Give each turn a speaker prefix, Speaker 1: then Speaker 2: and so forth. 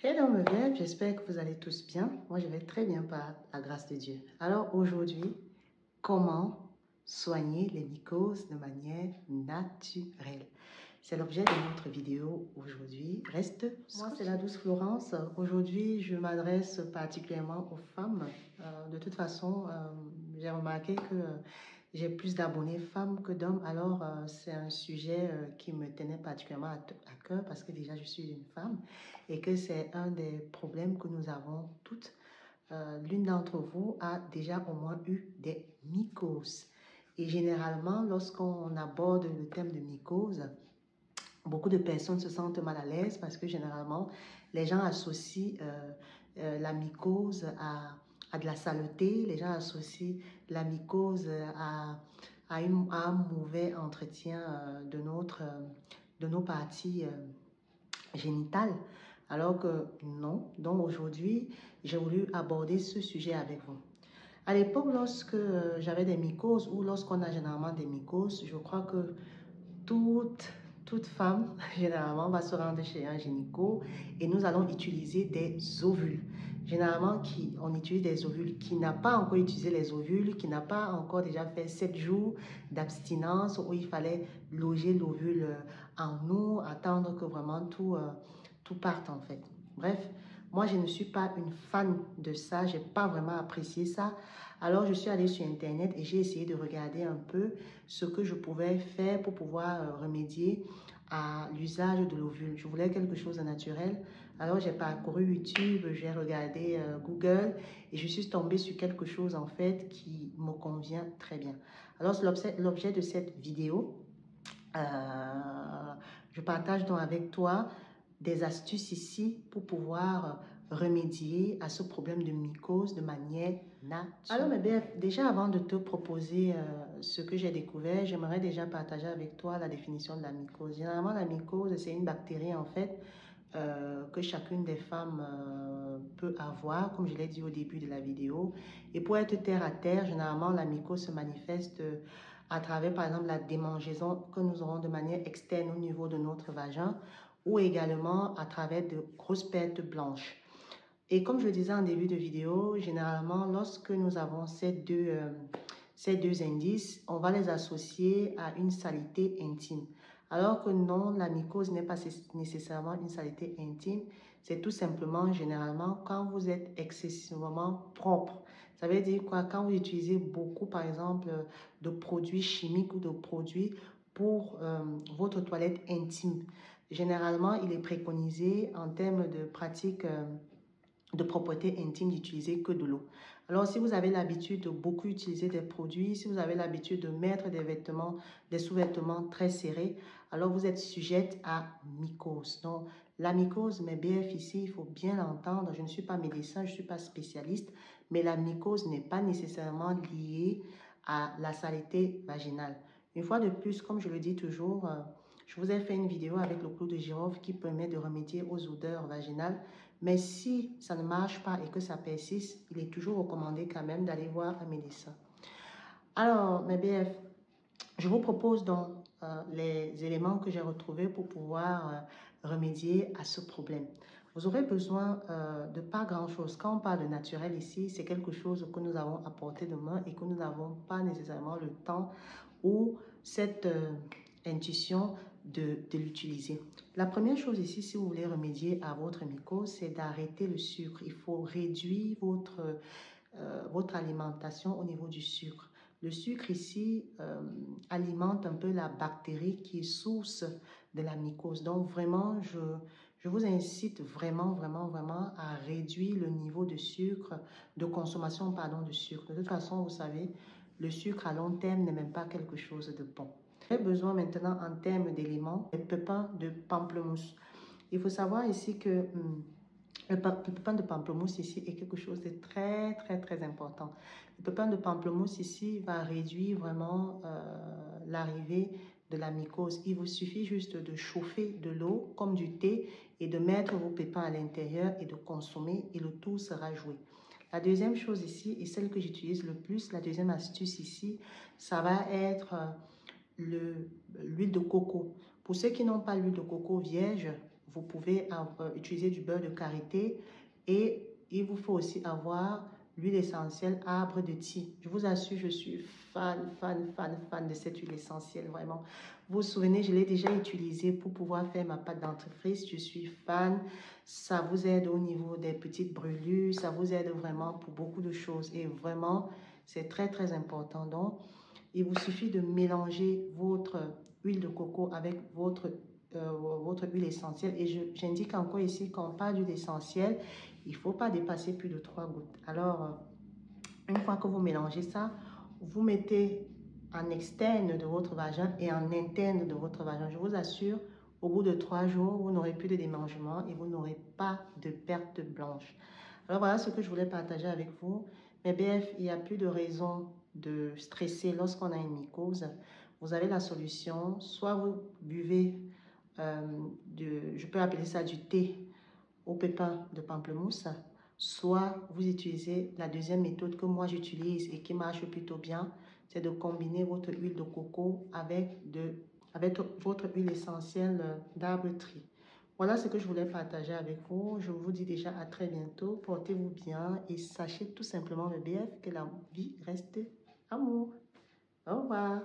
Speaker 1: Hello mes belles, j'espère que vous allez tous bien. Moi, je vais très bien par la grâce de Dieu. Alors aujourd'hui, comment soigner les mycoses de manière naturelle? C'est l'objet de notre vidéo aujourd'hui. Reste scotché. Moi, c'est la douce Florence. Aujourd'hui, je m'adresse particulièrement aux femmes. De toute façon, j'ai remarqué que j'ai plus d'abonnés femmes que d'hommes. Alors, c'est un sujet qui me tenait particulièrement à cœur parce que déjà, je suis une femme et que c'est un des problèmes que nous avons toutes. L'une d'entre vous a déjà au moins eu des mycoses. Et généralement, lorsqu'on aborde le thème de mycose, beaucoup de personnes se sentent mal à l'aise parce que généralement, les gens associent la mycose à de la saleté, les gens associent la mycose à un mauvais entretien de nos parties génitales, alors que non. Donc aujourd'hui, j'ai voulu aborder ce sujet avec vous. À l'époque, lorsque j'avais des mycoses ou lorsqu'on a généralement des mycoses, je crois que toute femme, généralement, va se rendre chez un gynéco et nous allons utiliser des ovules. Généralement, on utilise des ovules qui n'a pas encore utilisé les ovules, qui n'a pas encore déjà fait 7 jours d'abstinence où il fallait loger l'ovule en nous, attendre que vraiment tout parte en fait. Bref, moi, je ne suis pas une fan de ça, je n'ai pas vraiment apprécié ça. Alors, je suis allée sur Internet et j'ai essayé de regarder un peu ce que je pouvais faire pour pouvoir remédier à l'usage de l'ovule. Je voulais quelque chose de naturel. Alors, j'ai parcouru YouTube, j'ai regardé Google et je suis tombée sur quelque chose en fait qui me convient très bien. Alors, l'objet de cette vidéo, je partage donc avec toi des astuces ici pour pouvoir remédier à ce problème de mycose de manière naturelle. Alors, mais bien, déjà avant de te proposer ce que j'ai découvert, j'aimerais déjà partager avec toi la définition de la mycose. Généralement, la mycose, c'est une bactérie en fait que chacune des femmes peut avoir, comme je l'ai dit au début de la vidéo. Et pour être terre à terre, généralement, la mycose se manifeste à travers, par exemple, la démangeaison que nous aurons de manière externe au niveau de notre vagin ou également à travers de grosses pertes blanches. Et comme je le disais en début de vidéo, généralement, lorsque nous avons ces deux indices, on va les associer à une saleté intime. Alors que non, la mycose n'est pas nécessairement une saleté intime, c'est tout simplement, généralement, quand vous êtes excessivement propre. Ça veut dire quoi? Quand vous utilisez beaucoup, par exemple, de produits chimiques ou de produits pour votre toilette intime. Généralement, il est préconisé en termes de pratiques de propreté intime d'utiliser que de l'eau. Alors, si vous avez l'habitude de beaucoup utiliser des produits, si vous avez l'habitude de mettre des vêtements, des sous-vêtements très serrés, alors vous êtes sujette à mycose. Donc, la mycose, mes BF ici, il faut bien l'entendre. Je ne suis pas médecin, je ne suis pas spécialiste, mais la mycose n'est pas nécessairement liée à la saleté vaginale. Une fois de plus, comme je le dis toujours, je vous ai fait une vidéo avec le clou de girofle qui permet de remédier aux odeurs vaginales. Mais si ça ne marche pas et que ça persiste, il est toujours recommandé quand même d'aller voir un médecin. Alors, mes BF, je vous propose donc les éléments que j'ai retrouvés pour pouvoir remédier à ce problème. Vous aurez besoin de pas grand-chose. Quand on parle de naturel ici, c'est quelque chose que nous avons à portée de main et que nous n'avons pas nécessairement le temps ou cette intuition de l'utiliser. La première chose ici, si vous voulez remédier à votre mycose, c'est d'arrêter le sucre. Il faut réduire votre alimentation au niveau du sucre. Le sucre ici alimente un peu la bactérie qui est source de la mycose. Donc vraiment, je vous incite vraiment à réduire le niveau de sucre, de consommation, pardon, de sucre. De toute façon, vous savez, le sucre à long terme n'est même pas quelque chose de bon. J'ai besoin maintenant en termes d'éléments, des pépins de pamplemousse. Il faut savoir ici que le pépin de pamplemousse ici est quelque chose de très important. Le pépin de pamplemousse ici va réduire vraiment l'arrivée de la mycose. Il vous suffit juste de chauffer de l'eau comme du thé et de mettre vos pépins à l'intérieur et de consommer et le tout sera joué. La deuxième chose ici, et celle que j'utilise le plus, la deuxième astuce ici, ça va être l'huile de coco. Pour ceux qui n'ont pas l'huile de coco vierge, vous pouvez utiliser du beurre de karité et il vous faut aussi avoir l'huile essentielle arbre de thym. Je vous assure, je suis fan de cette huile essentielle, vraiment. Vous vous souvenez, je l'ai déjà utilisée pour pouvoir faire ma pâte dentifrice. Je suis fan. Ça vous aide au niveau des petites brûlures. Ça vous aide vraiment pour beaucoup de choses. Et vraiment, c'est très important. Donc, il vous suffit de mélanger votre huile de coco avec votre huile essentielle. Et j'indique encore ici, quand on parle d'huile essentielle, il ne faut pas dépasser plus de 3 gouttes. Alors, une fois que vous mélangez ça, vous mettez en externe de votre vagin et en interne de votre vagin. Je vous assure, au bout de 3 jours, vous n'aurez plus de démangement et vous n'aurez pas de perte blanche. Alors voilà ce que je voulais partager avec vous. Mais bref, il n'y a plus de raison de stresser lorsqu'on a une mycose. Vous avez la solution. Soit vous buvez, je peux appeler ça du thé au pépin de pamplemousse, soit vous utilisez la deuxième méthode que moi j'utilise et qui marche plutôt bien, c'est de combiner votre huile de coco avec votre huile essentielle d'arbre-tri. Voilà ce que je voulais partager avec vous. Je vous dis déjà à très bientôt. Portez-vous bien et sachez tout simplement, mes BF, que la vie reste amour. Au revoir.